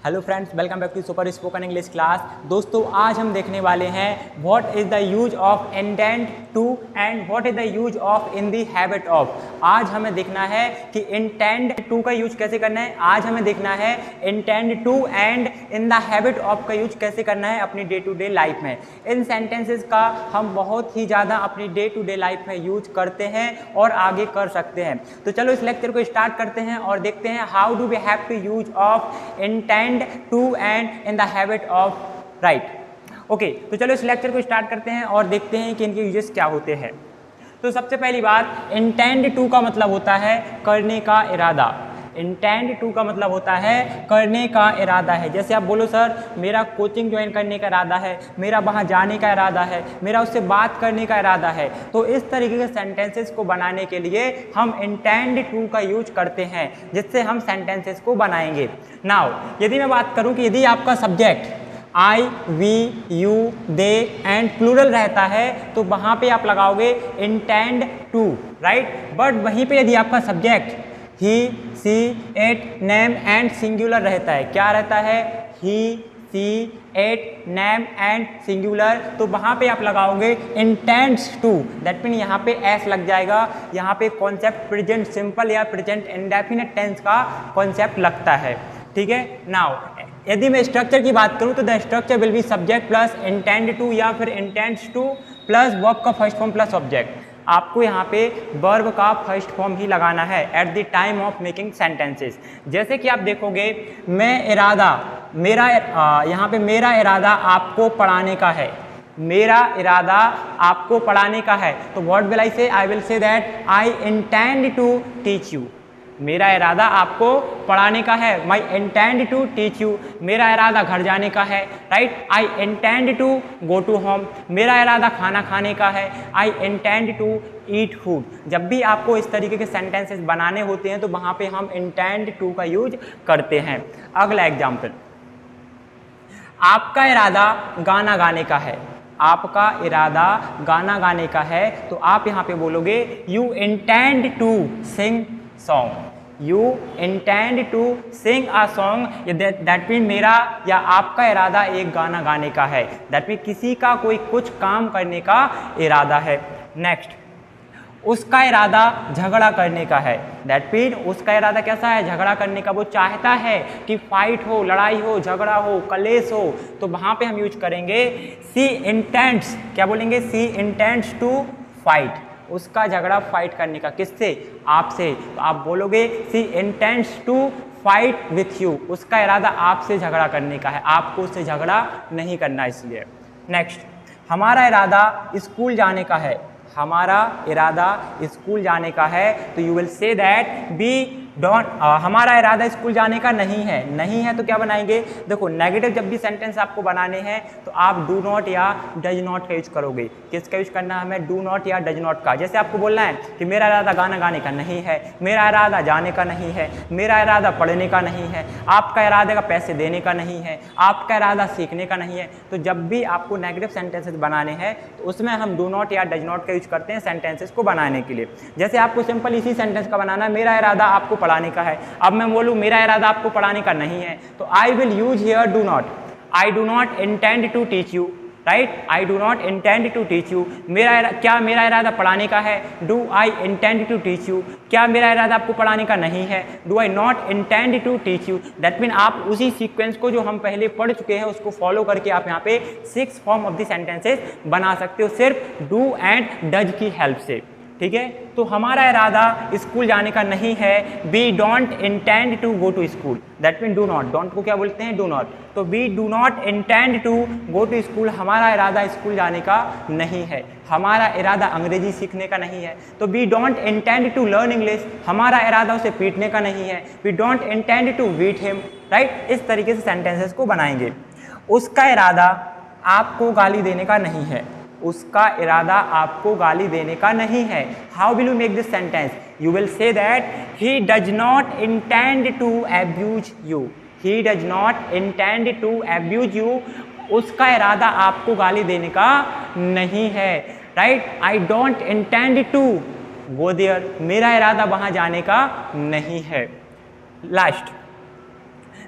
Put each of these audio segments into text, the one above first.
Hello friends, welcome back to super spoken English class. दोस्तों, आज हम देखने वाले हैं what is the use of intend to and what is the use of in the habit of. आज हमें देखना है कि इंटेंड टू का यूज कैसे करना है। आज हमें देखना है intend to and in the habit of का यूज कैसे करना है अपनी डे टू डे लाइफ में। इन सेंटेंसेस का हम बहुत ही ज़्यादा अपनी डे टू डे लाइफ में यूज करते हैं और आगे कर सकते हैं। तो चलो इस लेक्चर को स्टार्ट करते हैं और देखते हैं how do we have to use of intend to and in the habit of right. Okay, तो चलो इस लेक्चर को स्टार्ट करते हैं और देखते हैं कि इनके यूजेस क्या होते हैं। तो सबसे पहली बात, इंटेंड टू का मतलब होता है करने का इरादा। इंटेंड टू का मतलब होता है करने का इरादा है। जैसे आप बोलो सर मेरा कोचिंग ज्वाइन करने का इरादा है, मेरा वहाँ जाने का इरादा है, मेरा उससे बात करने का इरादा है। तो इस तरीके के सेंटेंसेस को बनाने के लिए हम इंटेंड टू का यूज करते हैं, जिससे हम सेंटेंसेस को बनाएंगे। नाउ यदि मैं बात करूँ कि यदि आपका subject I, we, you, they and plural रहता है तो वहाँ पे आप लगाओगे इंटेंड टू, राइट। बट वहीं पे यदि आपका subject he, she, it, name and singular रहता है, क्या रहता है, he, she, it, name and singular, तो वहाँ पे आप लगाओगे इंटेंड्स टू। दैट मीन यहाँ पे एस लग जाएगा। यहाँ पे कॉन्सेप्ट प्रेजेंट सिंपल या प्रेजेंट इंडेफिनिट टेंस का कॉन्सेप्ट लगता है, ठीक है। नाउ यदि मैं स्ट्रक्चर की बात करूँ तो the structure will be subject plus intend to या फिर इंटेंड्स टू प्लस वर्ब का फर्स्ट फॉर्म प्लस ऑब्जेक्ट। आपको यहाँ पे वर्ब का फर्स्ट फॉर्म ही लगाना है at the time of making sentences. जैसे कि आप देखोगे मैं इरादा, मेरा यहाँ पे मेरा इरादा आपको पढ़ाने का है, मेरा इरादा आपको पढ़ाने का है। तो what will I say, I will say that I intend to teach you. मेरा इरादा आपको पढ़ाने का है, my intend to teach you. मेरा इरादा घर जाने का है, right, I intend to go to home. मेरा इरादा खाना खाने का है, I intend to eat food. जब भी आपको इस तरीके के सेंटेंसेस बनाने होते हैं तो वहाँ पे हम इंटेंड टू का यूज करते हैं। अगला एग्जाम्पल, आपका इरादा गाना गाने का है, आपका इरादा गाना गाने का है तो आप यहाँ पे बोलोगे you intend to sing song, you intend to sing a song. That mean मेरा या आपका इरादा एक गाना गाने का है। दैट मीन किसी का कोई कुछ काम करने का इरादा है। नेक्स्ट, उसका इरादा झगड़ा करने का है। दैट मीन उसका इरादा कैसा है, झगड़ा करने का। वो चाहता है कि फाइट हो, लड़ाई हो, झगड़ा हो, कलेश हो। तो वहाँ पे हम यूज करेंगे सी इंटेंट्स, क्या बोलेंगे, सी इंटेंट्स टू फाइट। उसका झगड़ा फाइट करने का, किससे, आपसे। तो आप बोलोगे she intends to fight with you. उसका इरादा आपसे झगड़ा करने का है, आपको उससे झगड़ा नहीं करना इसलिए। नेक्स्ट, हमारा इरादा स्कूल जाने का है, हमारा इरादा स्कूल जाने का है तो you will say that be don't. हमारा इरादा स्कूल जाने का नहीं है, नहीं है तो क्या बनाएंगे, देखो नेगेटिव जब भी सेंटेंस आपको बनाने हैं तो आप डू नॉट या डज नॉट का यूज करोगे। किसका यूज करना है हमें, डू नॉट या डज नॉट का। जैसे आपको बोलना है कि मेरा इरादा गाना गाने का नहीं है, मेरा इरादा जाने का नहीं है, मेरा इरादा पढ़ने का नहीं है, आपका इरादा का पैसे देने का नहीं है, आपका इरादा सीखने का नहीं है। तो जब भी आपको नेगेटिव सेंटेंसेस बनाने हैं तो उसमें हम डू नॉट या डज नॉट का यूज करते हैं सेंटेंसेस को बनाने के लिए। जैसे आपको सिंपल इसी सेंटेंस का बनाना है, मेरा इरादा आपको पढ़ाने का है। अब मैं बोलूं मेरा इरादा आपको पढ़ाने का नहीं है तो I will use here do not. I do not intend to teach you, right, I do not intend to teach you. क्या मेरा इरादा पढ़ाने का है, do I intend to teach you. क्या मेरा इरादा आपको पढ़ाने का नहीं है, do I not intend to teach you. That mean आप उसी सीक्वेंस को जो हम पहले पढ़ चुके हैं उसको फॉलो करके आप यहाँ पे 6 फॉर्म ऑफ द सेंटेंसेस बना सकते हो सिर्फ डू एंड डज की हेल्प से, ठीक है। तो हमारा इरादा स्कूल जाने का नहीं है, we don't intend to go to school. That mean do not, don't को क्या बोलते हैं, डू नॉट। तो we do not intend to go to school, हमारा इरादा स्कूल जाने का नहीं है। हमारा इरादा अंग्रेजी सीखने का नहीं है तो we don't intend to learn English, हमारा इरादा उसे पीटने का नहीं है, we don't intend to beat him, right. इस तरीके से सेंटेंसेस को बनाएंगे। उसका इरादा आपको गाली देने का नहीं है, उसका इरादा आपको गाली देने का नहीं है। How will you make this sentence, you will say that he does not intend to abuse you, he does not intend to abuse you. उसका इरादा आपको गाली देने का नहीं है, right. I don't intend to go there, मेरा इरादा वहां जाने का नहीं है। लास्ट,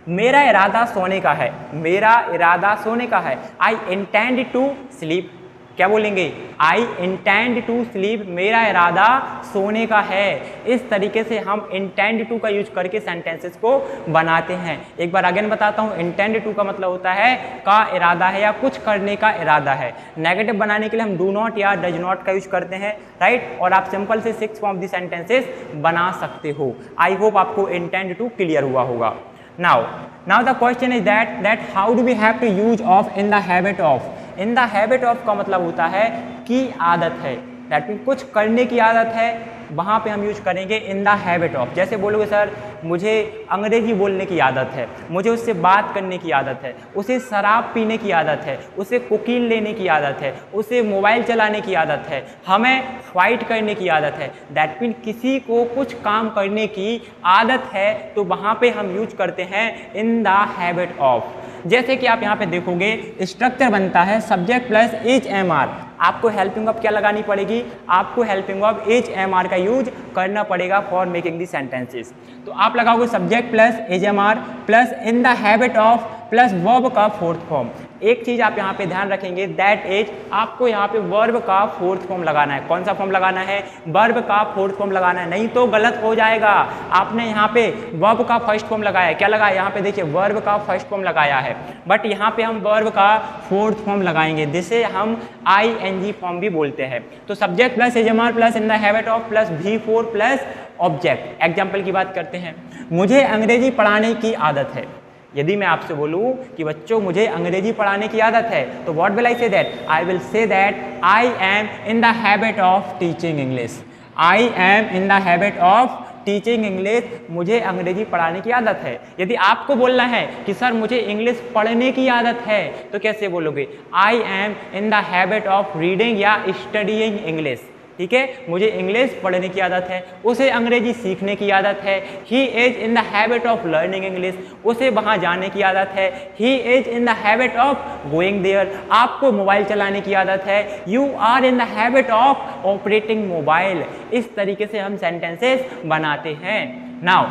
मेरा इरादा सोने का है, मेरा इरादा सोने का है। आई इंटेंड टू स्लीप, क्या बोलेंगे? आई इंटेंड टू स्लीप, मेरा इरादा सोने का है। इस तरीके से हम इंटेंड टू का यूज करके सेंटेंसेस को बनाते हैं। एक बार अगेन बताता हूँ, इंटेंड टू का मतलब होता है का इरादा है या कुछ करने का इरादा है। नेगेटिव बनाने के लिए हम डू नॉट या डज नॉट का यूज करते हैं, राइट। और आप सिंपल से 6 फॉर्म दी सेंटेंसेस बना सकते हो। आई होप आपको इंटेंड टू क्लियर हुआ होगा। Now the question is that how do we have to use of in the habit of? In the habit of का मतलब होता है कि आदत है, दैट मीन कुछ करने की आदत है, वहाँ पे हम यूज करेंगे इन द हैबिट ऑफ। जैसे बोलोगे सर मुझे अंग्रेजी बोलने की आदत है, मुझे उससे बात करने की आदत है, उसे शराब पीने की आदत है, उसे कोकीन लेने की आदत है, उसे मोबाइल चलाने की आदत है, हमें फाइट करने की आदत है, दैट मीन किसी को कुछ काम करने की आदत है, तो वहाँ पे हम यूज करते हैं इन द हैबिट ऑफ। जैसे कि आप यहाँ पे देखोगे स्ट्रक्चर बनता है subject plus H M R, आपको हेल्पिंग ऑफ क्या लगानी पड़ेगी? आपको helping of H M R का यूज करना पड़ेगा फॉर मेकिंग दी सेंटेंसेस। तो आप लगाओगे subject plus H M R plus in the habit of plus verb का फोर्थ फॉर्म। एक चीज आप यहाँ पे ध्यान रखेंगे, दैट इज आपको यहाँ पे वर्ब का फोर्थ फॉर्म लगाना है। कौन सा फॉर्म लगाना है? वर्ब का फोर्थ फॉर्म लगाना है, नहीं तो गलत हो जाएगा। आपने यहाँ पे वर्ब का फर्स्ट फॉर्म लगाया, क्या लगाया? यहाँ पे देखिए वर्ब का फर्स्ट फॉर्म लगाया है, बट यहाँ पे हम वर्ब का फोर्थ फॉर्म लगाएंगे, जिसे हम ING फॉर्म भी बोलते हैं। तो subject plus is am are plus in the habit of plus V4 plus object. Example की बात करते हैं, मुझे अंग्रेजी पढ़ाने की आदत है। यदि मैं आपसे बोलूं कि बच्चों मुझे अंग्रेजी पढ़ाने की आदत है, तो व्हाट विल आई से that? I will say that I am in the habit of teaching English. I am in the habit of teaching English, मुझे अंग्रेजी पढ़ाने की आदत है। यदि आपको बोलना है कि सर मुझे इंग्लिश पढ़ने की आदत है, तो कैसे बोलोगे? आई am in the habit of reading या स्टडीइंग इंग्लिश। ठीक है, मुझे इंग्लिश पढ़ने की आदत है, उसे अंग्रेजी सीखने की आदत है। He is in the habit of learning English, उसे वहाँ जाने की आदत है। He is in the habit of going there, आपको मोबाइल चलाने की आदत है। You are in the habit of operating mobile. इस तरीके से हम सेंटेंसेस बनाते हैं। नाउ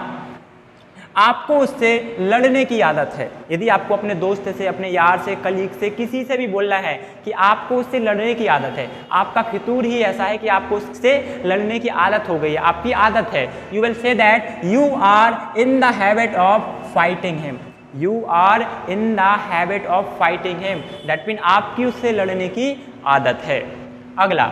आपको उससे लड़ने की आदत है। यदि आपको अपने दोस्त से, अपने यार से, कलीग से, किसी से भी बोलना है कि आपको उससे लड़ने की आदत है, आपका फितूर ही ऐसा है कि आपको उससे लड़ने की आदत हो गई है, आपकी आदत है, you will say that you are in the habit of fighting him. You are in the habit of fighting him, that mean आपकी उससे लड़ने की आदत है। अगला,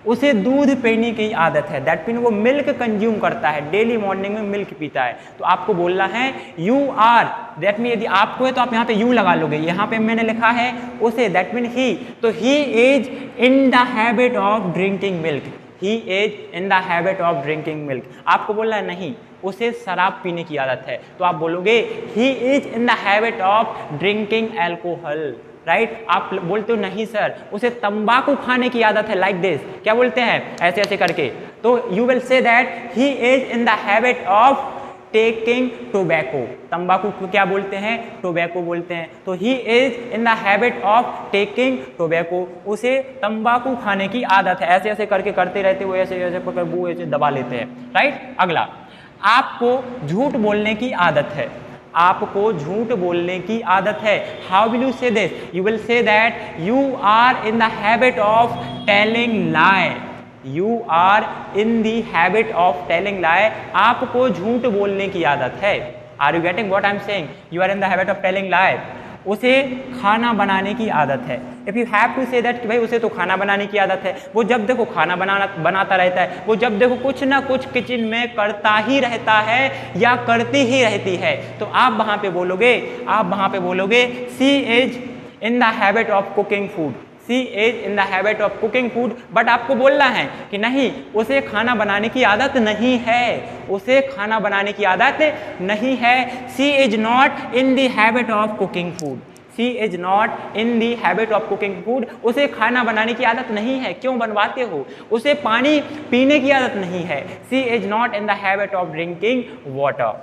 उसे दूध पीने की आदत है, दैट मीन वो मिल्क कंज्यूम करता है, डेली मॉर्निंग में मिल्क पीता है। तो आपको बोलना है यू आर, दैट मीन यदि आपको है तो आप यहाँ पे यू लगा लोगे। यहाँ पे मैंने लिखा है उसे, दैट मीन ही, तो ही is in the habit of drinking milk. He is in the habit of drinking milk. आपको बोलना है नहीं, उसे शराब पीने की आदत है, तो आप बोलोगे ही is in the habit of drinking alcohol. Right, आप बोलते हो नहीं सर उसे तंबाकू खाने की आदत है, लाइक दिस, क्या बोलते हैं? ऐसे ऐसे करके। तो you will say that he is in the habit of taking tobacco. तंबाकू को क्या बोलते हैं? टोबैको बोलते हैं। तो ही is in the habit of taking tobacco, उसे तंबाकू खाने की आदत है। ऐसे ऐसे करके करते रहते, वो ऐसे ऐसे पकड़ वो ऐसे दबा लेते हैं। राइट, अगला, आपको झूठ बोलने की आदत है। आपको झूठ बोलने की आदत है। How will you say this? You will say that you are in the habit of telling lie. You are in the habit of telling lie, आपको झूठ बोलने की आदत है। Are you getting what I am saying? You are in the habit of telling lie. उसे खाना बनाने की आदत है। If you have to say that कि भाई उसे तो खाना बनाने की आदत है, वो जब देखो खाना बनाता रहता है, वो जब देखो कुछ ना कुछ किचन में करता ही रहता है या करती ही रहती है, तो आप वहाँ पे बोलोगे she is in the habit of cooking food. She is in the habit of cooking food, but आपको बोलना है कि नहीं उसे खाना बनाने की आदत नहीं है, उसे खाना बनाने की आदत नहीं है। She is not in the habit of cooking food. She is not in the habit of cooking food, उसे खाना बनाने की आदत नहीं है। क्यों बनवाते हो? उसे पानी पीने की आदत नहीं है। She is not in the habit of drinking water.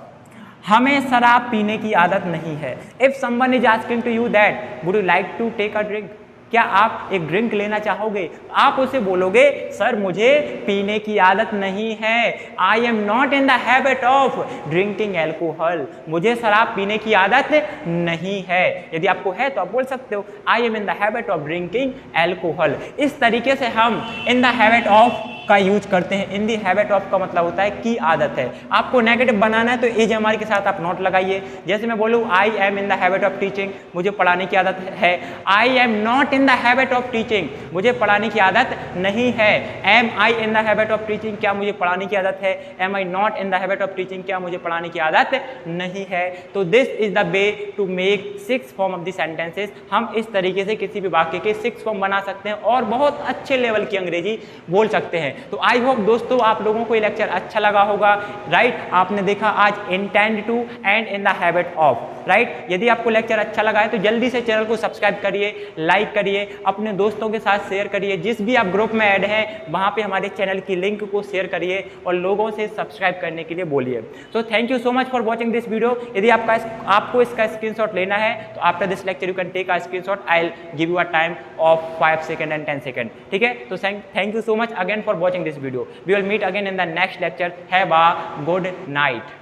हमें शराब पीने की आदत नहीं है। If someone is asking to you that would you like to take a drink, क्या आप एक ड्रिंक लेना चाहोगे? आप उसे बोलोगे सर मुझे पीने की आदत नहीं है, I am not in the habit of drinking alcohol, मुझे शराब पीने की आदत नहीं है। यदि आपको है तो आप बोल सकते हो आई am in the habit of drinking alcohol. इस तरीके से हम इन द हैबिट ऑफ का यूज करते हैं। इन दी हैबिट ऑफ का मतलब होता है की आदत है। आपको नेगेटिव बनाना है तो एज एम के साथ आप नोट लगाइए। जैसे मैं बोलूँ I am in the habit of teaching, मुझे पढ़ाने की आदत है। I am not in the habit of teaching, मुझे पढ़ाने की आदत नहीं है। Am I in the habit of teaching, क्या मुझे पढ़ाने की आदत है? Am I not in the habit of teaching, क्या मुझे पढ़ाने की आदत नहीं है? तो this is the way to make 6 form of the sentences. हम इस तरीके से किसी भी वाक्य के 6 फॉर्म बना सकते हैं और बहुत अच्छे लेवल की अंग्रेजी बोल सकते हैं। तो आई होप दोस्तों आप लोगों को ये लेक्चर अच्छा लगा होगा, राइट? आपने देखा आज intend to and in the habit of, right? यदि आपको लेक्चर अच्छा लगा है तो जल्दी से चैनल को सब्सक्राइब करिए, लाइक करिए, अपने दोस्तों के साथ शेयर करिए। जिस भी आप ग्रुप में ऐड हैं वहाँ पे हमारे चैनल की लिंक को शेयर करिए और लोगों से सब्सक्राइब करने के लिए बोलिए। So thank you so much for watching this video. यदि आपको इसका स्क्रीनशॉट लेना है तो after this lecture you can take a screenshot, I will give you a time of 5 second and 10 second, ठीक है? तो thank you so much again for watching this video. We will meet again in the next lecture. Have a good night.